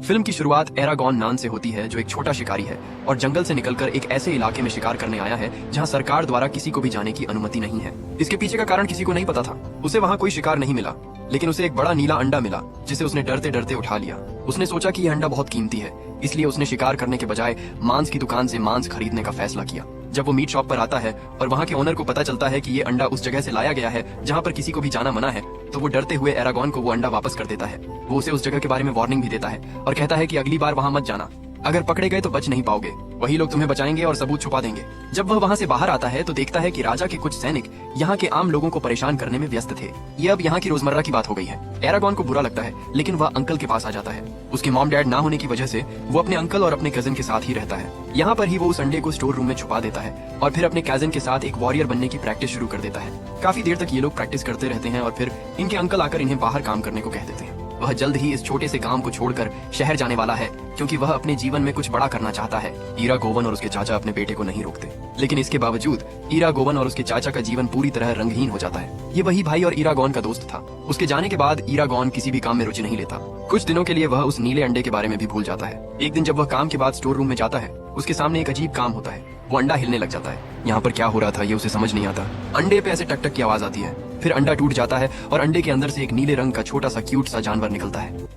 Film की शुरुआत Aragon नान से होती है, जो एक छोटा शिकारी है और जंगल से निकलकर एक ऐसे इलाके में शिकार करने आया है जहां सरकार द्वारा किसी को भी जाने की अनुमति नहीं है। इसके पीछे का कारण किसी को नहीं पता था। उसे वहां कोई शिकार नहीं मिला, लेकिन उसे एक बड़ा नीला अंडा मिला जिसे उसने डरते डरते उठा लिया। उसने सोचा कि यह अंडा बहुत कीमती है, इसलिए उसने शिकार करने के बजाय मांस की दुकान से मांस खरीदने का फैसला किया। जब वो मीट शॉप पर आता है और वहाँ के ओनर को पता चलता है कि ये अंडा उस जगह से लाया गया है जहाँ पर किसी को भी जाना मना है, तो वो डरते हुए एरागॉन को वो अंडा वापस कर देता है। वो उसे उस जगह के बारे में वार्निंग भी देता है और कहता है कि अगली बार वहाँ मत जाना, अगर पकड़े गए तो बच नहीं पाओगे, वही लोग तुम्हें बचाएंगे और सबूत छुपा देंगे। जब वह वहाँ से बाहर आता है तो देखता है कि राजा के कुछ सैनिक यहाँ के आम लोगों को परेशान करने में व्यस्त थे। ये अब यहाँ की रोजमर्रा की बात हो गई है। एरागॉन को बुरा लगता है, लेकिन वह अंकल के पास आ जाता है। उसके मॉम डैड ना होने की वजह से वो अपने अंकल और अपने कजिन के साथ ही रहता है। यहाँ पर ही वो उस अंडे को स्टोर रूम में छुपा देता है और फिर अपने कजिन के साथ एक वॉरियर बनने की प्रैक्टिस शुरू कर देता है। काफी देर तक ये लोग प्रैक्टिस करते रहते हैं और फिर इनके अंकल आकर इन्हें बाहर काम करने को कह देते हैं। वह जल्द ही इस छोटे से काम को छोड़कर शहर जाने वाला है, क्योंकि वह अपने जीवन में कुछ बड़ा करना चाहता है। ईरागोवन और उसके चाचा अपने बेटे को नहीं रोकते, लेकिन इसके बावजूद ईरागोवन और उसके चाचा का जीवन पूरी तरह रंगहीन हो जाता है। ये वही भाई और ईरागोन का दोस्त था। उसके जाने के बाद ईरागोन किसी भी काम में रुचि नहीं लेता। कुछ दिनों के लिए वह उस नीले अंडे के बारे में भी भूल जाता है। एक दिन जब वह काम के बाद स्टोर रूम में जाता है, उसके सामने एक अजीब काम होता है। वो अंडा हिलने लग जाता है। यहाँ पर क्या हो रहा था ये उसे समझ नहीं आता। अंडे पे ऐसे टक टक की आवाज आती है, फिर अंडा टूट जाता है और अंडे के अंदर से एक नीले रंग का छोटा सा क्यूट सा जानवर निकलता है।